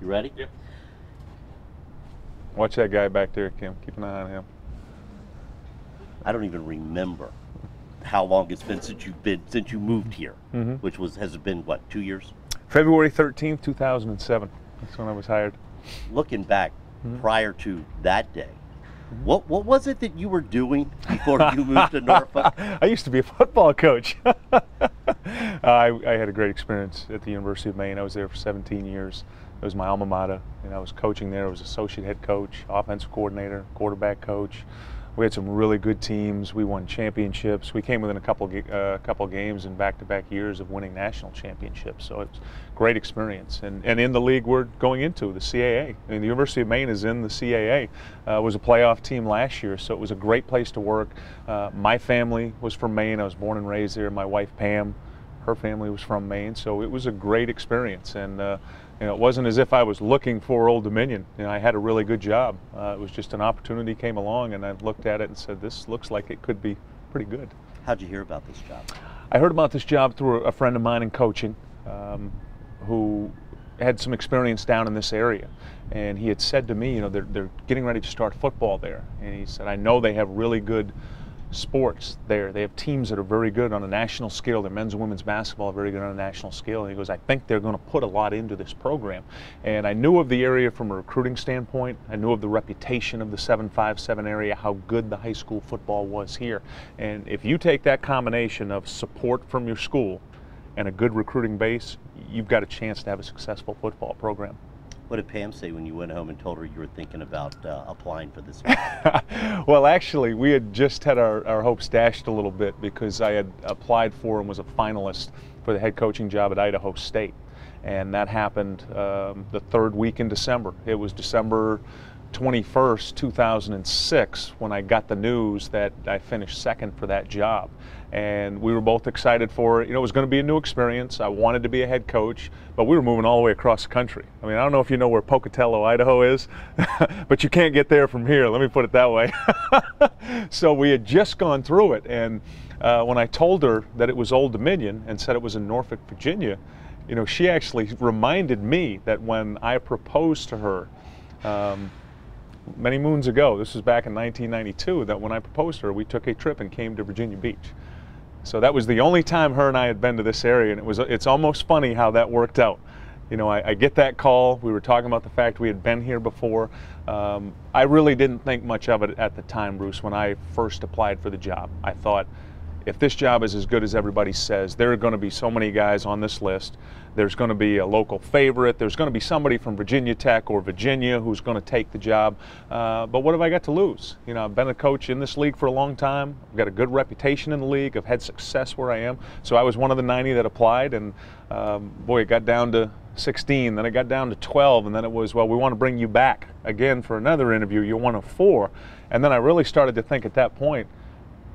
You ready? Yep. Watch that guy back there, Kim. Keep an eye on him. I don't even remember how long it's been since you moved here, which has it been what, 2 years? February 13th, 2007. That's when I was hired. Looking back, prior to that day, what was it that you were doing before you moved to Norfolk? I used to be a football coach. I had a great experience at the University of Maine. I was there for 17 years. It was my alma mater, and I was coaching there. I was associate head coach, offensive coordinator, quarterback coach. We had some really good teams. We won championships. We came within a couple games in back-to-back years of winning national championships. So it's a great experience. And in the league we're going into, the CAA. I mean, the University of Maine is in the CAA. Was a playoff team last year, so it was a great place to work. My family was from Maine. I was born and raised there. My wife Pam, her family was from Maine. So it was a great experience. And it wasn't as if I was looking for Old Dominion. I had a really good job. It was just an opportunity came along, and I looked at it and said, this looks like it could be pretty good. How'd you hear about this job? I heard about this job through a friend of mine in coaching who had some experience down in this area. And he had said to me, they're getting ready to start football there. And he said, I know they have really good sports there. They have teams that are very good on a national scale. Their men's and women's basketball are very good on a national scale. And he goes, I think they're going to put a lot into this program. And I knew of the area from a recruiting standpoint. I knew of the reputation of the 757 area, how good the high school football was here. And if you take that combination of support from your school and a good recruiting base, you've got a chance to have a successful football program. What did Pam say when you went home and told her you were thinking about applying for this? Well, actually, we had just had our hopes dashed a little bit because I had applied for and was a finalist for the head coaching job at Idaho State. And that happened the third week in December. It was December 21st, 2006, when I got the news that I finished second for that job. And we were both excited for it. It was going to be a new experience. I wanted to be a head coach, but we were moving all the way across the country. I mean, I don't know if you know where Pocatello, Idaho is, but you can't get there from here, let me put it that way. So we had just gone through it, and when I told her that it was Old Dominion and said it was in Norfolk, Virginia, she actually reminded me that when I proposed to her many moons ago, this was back in 1992, that when I proposed to her, we took a trip and came to Virginia Beach. So that was the only time her and I had been to this area, and it's almost funny how that worked out. I get that call. We were talking about the fact we had been here before. I really didn't think much of it at the time, Bruce, when I first applied for the job. I thought, if this job is as good as everybody says, there are going to be so many guys on this list. There's going to be a local favorite. There's going to be somebody from Virginia Tech or Virginia who's going to take the job. But what have I got to lose? I've been a coach in this league for a long time. I've got a good reputation in the league. I've had success where I am. So I was one of the 90 that applied, and boy, it got down to 16, then it got down to 12, and then it was, well, we want to bring you back again for another interview. You're one of 4. And then I really started to think at that point,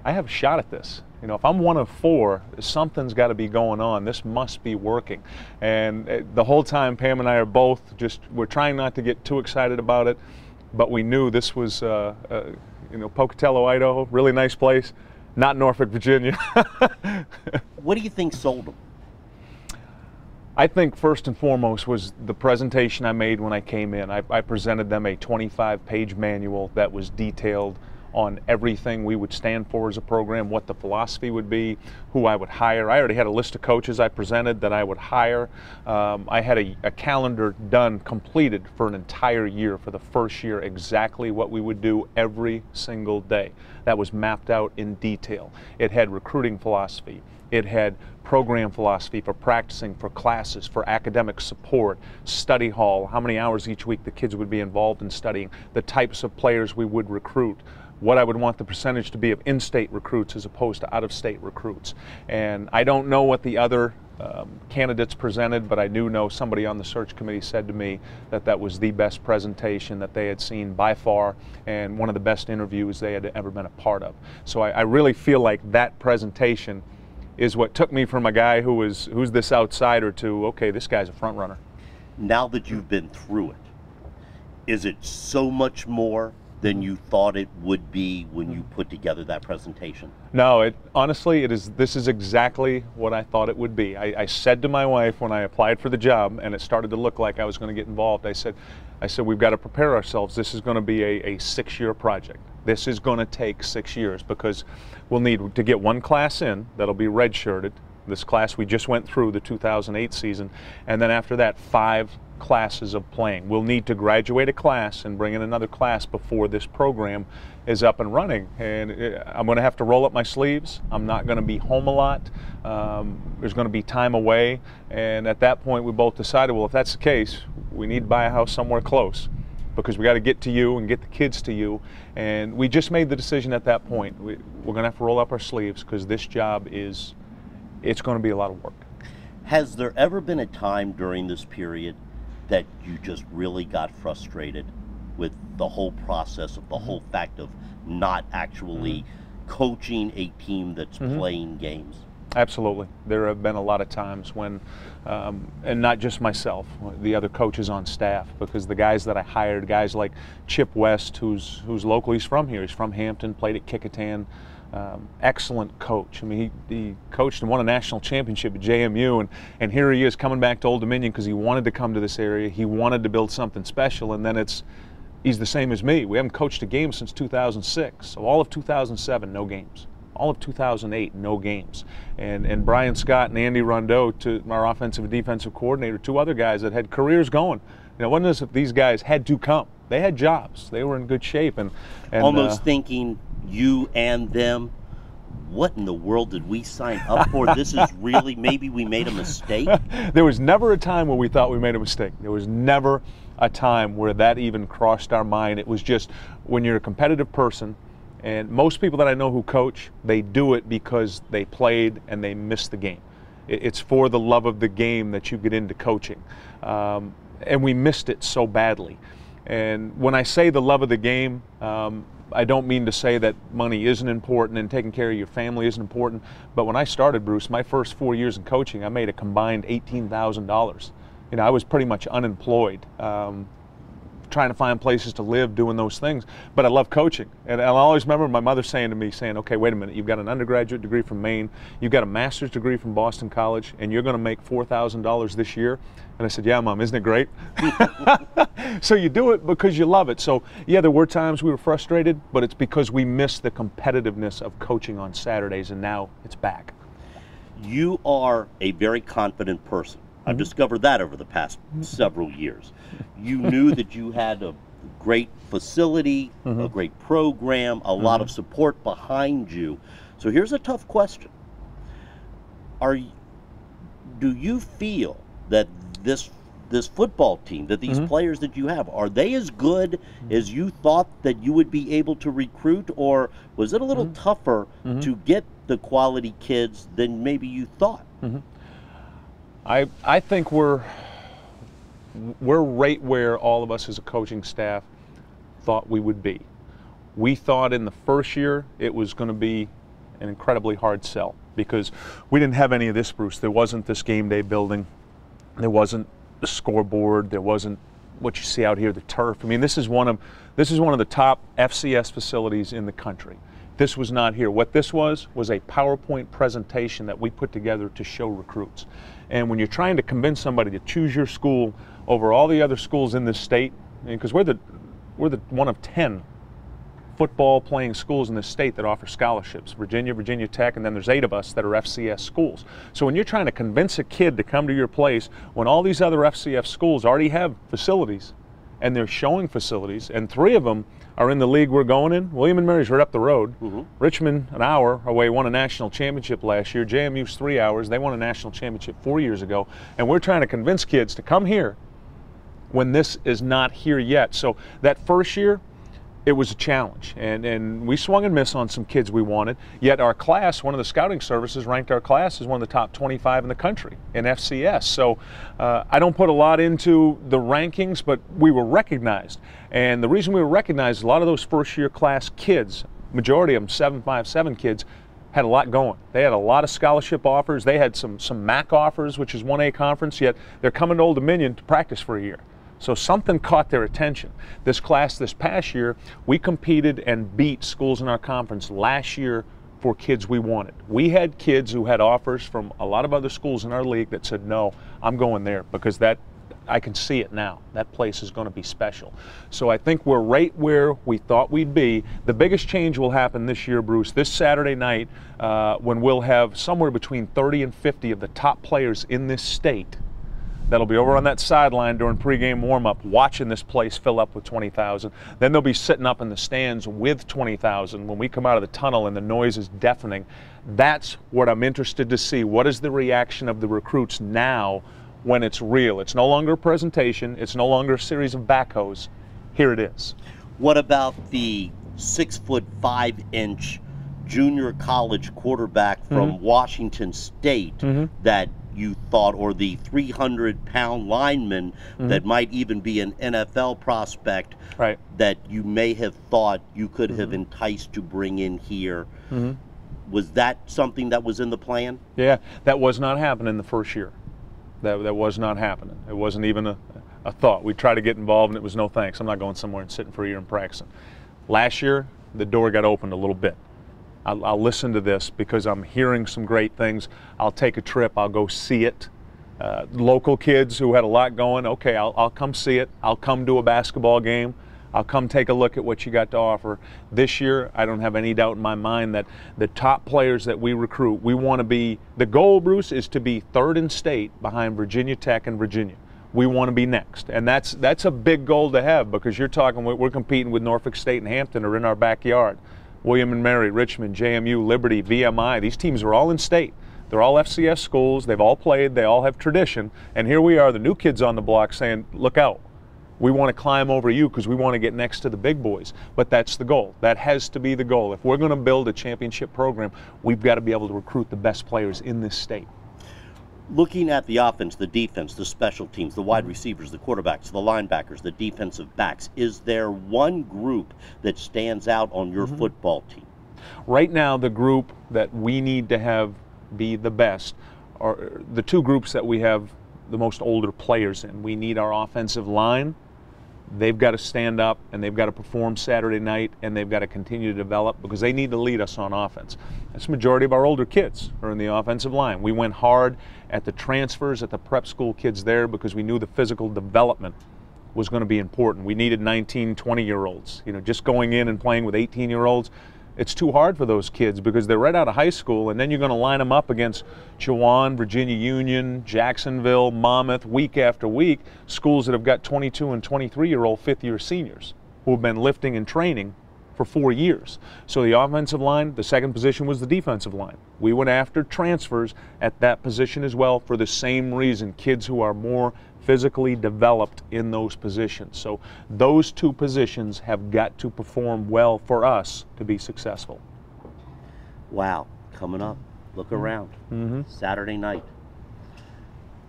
I have a shot at this. If I'm one of 4, something's got to be going on. This must be working. And the whole time, Pam and I are both we're trying not to get too excited about it, but we knew this was, Pocatello, Idaho, really nice place, not Norfolk, Virginia. What do you think sold them? I think first and foremost was the presentation I made when I came in. I presented them a 25-page manual that was detailed on everything we would stand for as a program, what the philosophy would be, who I would hire. I already had a list of coaches I presented that I would hire. I had a calendar done, completed for an entire year, for the first year, exactly what we would do every single day. That was mapped out in detail. It had recruiting philosophy. It had program philosophy for practicing, for classes, for academic support, study hall, how many hours each week the kids would be involved in studying, the types of players we would recruit, what I would want the percentage to be of in-state recruits as opposed to out-of-state recruits. And I don't know what the other candidates presented, but I do know somebody on the search committee said to me that that was the best presentation that they had seen by far, and one of the best interviews they had ever been a part of. So I really feel like that presentation is what took me from a guy who's this outsider to, okay, this guy's a front runner. Now that you've been through it, is it so much more than you thought it would be when you put together that presentation? No, honestly, this is exactly what I thought it would be. I said to my wife when I applied for the job and it started to look like I was going to get involved, I said, we've got to prepare ourselves. This is going to be a 6-year project. This is going to take 6 years because we'll need to get one class in that'll be redshirted. This class we just went through, the 2008 season, and then after that 5 classes of playing. We'll need to graduate a class and bring in another class before this program is up and running. And I'm going to have to roll up my sleeves. I'm not going to be home a lot. There's going to be time away. And at that point, we both decided, well, if that's the case, we need to buy a house somewhere close because we got to get to you and get the kids to you. And we just made the decision at that point. We're going to have to roll up our sleeves because this job it's going to be a lot of work. Has there ever been a time during this period that you just really got frustrated with the whole process of the whole fact of not actually coaching a team that's playing games? Absolutely. There have been a lot of times when, and not just myself, the other coaches on staff, because the guys that I hired, guys like Chip West, who's local, he's from here, he's from Hampton, played at Kickotan, excellent coach. I mean, he coached and won a national championship at JMU, and here he is coming back to Old Dominion because he wanted to come to this area. He wanted to build something special, and then he's the same as me. We haven't coached a game since 2006. So all of 2007, no games. All of 2008, no games. And Brian Scott and Andy Rondeau, our offensive and defensive coordinator, 2 other guys that had careers going. You know, it wasn't as if these guys had to come. They had jobs. They were in good shape. And almost thinking, you and them, what in the world did we sign up for? This is really, maybe we made a mistake? There was never a time where we thought we made a mistake. There was never a time where that even crossed our mind. It was just when you're a competitive person, and most people that I know who coach, they do it because they played and they missed the game. It's for the love of the game that you get into coaching. And we missed it so badly. And when I say the love of the game, I don't mean to say that money isn't important and taking care of your family isn't important, but when I started, Bruce, my first 4 years in coaching, I made a combined $18,000. You know, I was pretty much unemployed, trying to find places to live, doing those things, but I love coaching. And I'll always remember my mother saying to me, okay, wait a minute, you've got an undergraduate degree from Maine, you've got a master's degree from Boston College, and you're going to make $4,000 this year? And I said, yeah, Mom, isn't it great? So you do it because you love it. So yeah, there were times we were frustrated, but it's because we missed the competitiveness of coaching on Saturdays, and now it's back. You are a very confident person. I've discovered that over the past several years. You knew that you had a great facility, a great program, a lot of support behind you. So here's a tough question. Do you feel that this football team, that these players that you have, are they as good as you thought that you would be able to recruit, or was it a little tougher to get the quality kids than maybe you thought? I think we're right where all of us as a coaching staff thought we would be. We thought in the first year it was going to be an incredibly hard sell because we didn't have any of this, Bruce. There wasn't this game day building. There wasn't the scoreboard. There wasn't what you see out here, the turf. I mean, this is one of the top FCS facilities in the country. This was not here. What this was a PowerPoint presentation that we put together to show recruits. And when you're trying to convince somebody to choose your school over all the other schools in this state, because we're the one of 10 football playing schools in this state that offer scholarships, Virginia, Virginia Tech, and then there's 8 of us that are FCS schools. So when you're trying to convince a kid to come to your place, when all these other FCS schools already have facilities, and they're showing facilities, and 3 of them are in the league we're going in. William and Mary's right up the road. Richmond, an hour away, won a national championship last year. JMU's 3 hours. They won a national championship 4 years ago. And we're trying to convince kids to come here when this is not here yet. So that first year, it was a challenge, and we swung and missed on some kids we wanted, yet our class, one of the scouting services ranked our class as one of the top 25 in the country in FCS. So I don't put a lot into the rankings, but we were recognized. And the reason we were recognized, a lot of those first year class kids, majority of them 757 kids, had a lot going. They had a lot of scholarship offers. They had some MAC offers, which is 1A conference, yet they're coming to Old Dominion to practice for a year. So something caught their attention. This class this past year, we competed and beat schools in our conference last year for kids we wanted. We had kids who had offers from a lot of other schools in our league that said, no, I'm going there because I can see it now. That place is going to be special. So I think we're right where we thought we'd be. The biggest change will happen this year, Bruce, this Saturday night when we'll have somewhere between 30 and 50 of the top players in this state that'll be over on that sideline during pregame warm-up watching this place fill up with 20,000. Then they'll be sitting up in the stands with 20,000 when we come out of the tunnel and the noise is deafening. That's what I'm interested to see. What is the reaction of the recruits now when it's real? It's no longer a presentation. It's no longer a series of backhoes. Here it is. What about the 6'5" junior college quarterback from Washington State that you thought, or the 300-pound lineman that might even be an NFL prospect that you may have thought you could have enticed to bring in here? Was that something that was in the plan? Yeah, that was not happening the first year. That was not happening. It wasn't even a thought. We tried to get involved and it was no thanks. I'm not going somewhere and sitting for a year and practicing. Last year, the door got opened a little bit. I'll listen to this because I'm hearing some great things. I'll take a trip. I'll go see it. Local kids who had a lot going, okay, I'll come see it. I'll come to a basketball game. I'll come take a look at what you got to offer. This year, I don't have any doubt in my mind that the top players that we recruit, we want to be, the goal, Bruce, is to be third in state behind Virginia Tech and Virginia. We want to be next. And that's a big goal to have because you're talking, we're competing with Norfolk State and Hampton are in our backyard. William and Mary, Richmond, JMU, Liberty, VMI, these teams are all in state. They're all FCS schools. They've all played. They all have tradition. And here we are, the new kids on the block saying, look out. We want to climb over you because we want to get next to the big boys. But that's the goal. That has to be the goal. If we're going to build a championship program, we've got to be able to recruit the best players in this state. Looking at the offense, the defense, the special teams, the wide receivers, the quarterbacks, the linebackers, the defensive backs, is there one group that stands out on your football team? Right now, the group that we need to have be the best are the two groups that we have the most older players in. We need our offensive line. They've got to stand up and they've got to perform Saturday night and they've got to continue to develop because they need to lead us on offense. That's the majority of our older kids are in the offensive line. We went hard at the transfers, at the prep school kids there because we knew the physical development was going to be important. We needed 19, 20-year-olds. You know, just going in and playing with 18-year-olds, it's too hard for those kids because they're right out of high school and then you're going to line them up against Chowan, Virginia Union, Jacksonville, Monmouth, week after week, schools that have got 22 and 23-year-old fifth-year seniors who have been lifting and training for 4 years. So the offensive line, the second position was the defensive line. We went after transfers at that position as well for the same reason, kids who are more physically developed in those positions. So those two positions have got to perform well for us to be successful. Wow, coming up, look around. Saturday night.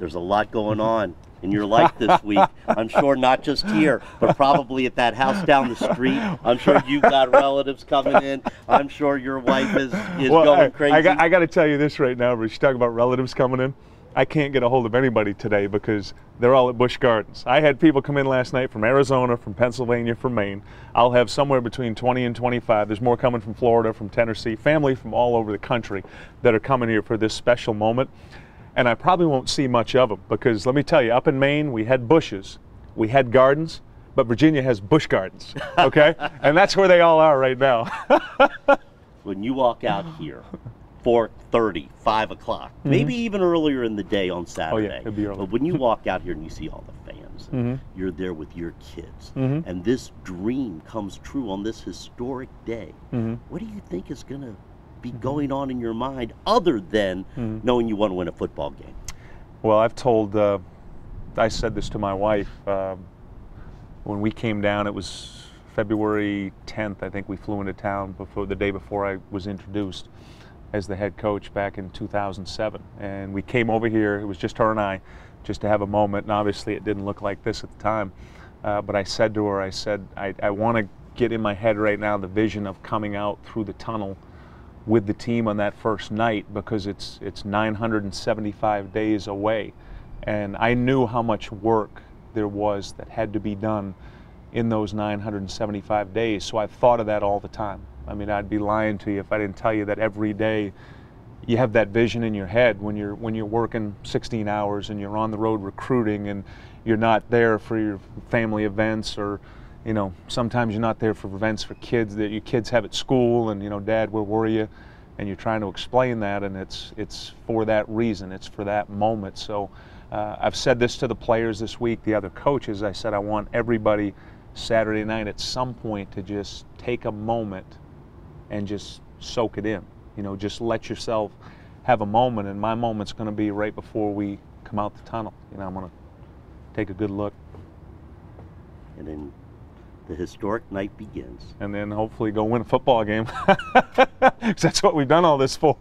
There's a lot going on in your life this week. I'm sure not just here, but probably at that house down the street. I'm sure you've got relatives coming in. I'm sure your wife is going crazy. I got to tell you this right now, Bruce. You talk about relatives coming in. I can't get a hold of anybody today because they're all at Busch Gardens. I had people come in last night from Arizona, from Pennsylvania, from Maine. I'll have somewhere between 20 and 25. There's more coming from Florida, from Tennessee, family from all over the country that are coming here for this special moment. And I probably won't see much of them because let me tell you, up in Maine, we had bushes, we had gardens, but Virginia has Busch Gardens, okay? And that's where they all are right now. When you walk out here, 4:30, 5 o'clock, maybe even earlier in the day on Saturday. Oh yeah, it'd be early. But when you walk out here and you see all the fans, and you're there with your kids, and this dream comes true on this historic day, what do you think is going to be going on in your mind other than knowing you want to win a football game? Well, I've told, I said this to my wife, when we came down, it was February 10th, I think we flew into town the day before I was introduced as the head coach back in 2007. And we came over here, it was just her and I, just to have a moment, and obviously it didn't look like this at the time. But I said to her, I want to get in my head right now the vision of coming out through the tunnel with the team on that first night because it's 975 days away. And I knew how much work there was that had to be done in those 975 days. So I've thought of that all the time. I mean, I'd be lying to you if I didn't tell you that every day you have that vision in your head when you're working 16 hours and you're on the road recruiting and you're not there for your family events, or you know, sometimes you're not there for events for kids that your kids have at school, and you know, Dad, where were you? And you're trying to explain that, and it's for that reason, it's for that moment. So I've said this to the players this week, the other coaches. I said I want everybody Saturday night at some point to just take a moment and just soak it in. You know, just let yourself have a moment, and my moment's going to be right before we come out the tunnel. You know, I'm going to take a good look. And then the historic night begins. And then hopefully go win a football game. 'Cause that's what we've done all this for.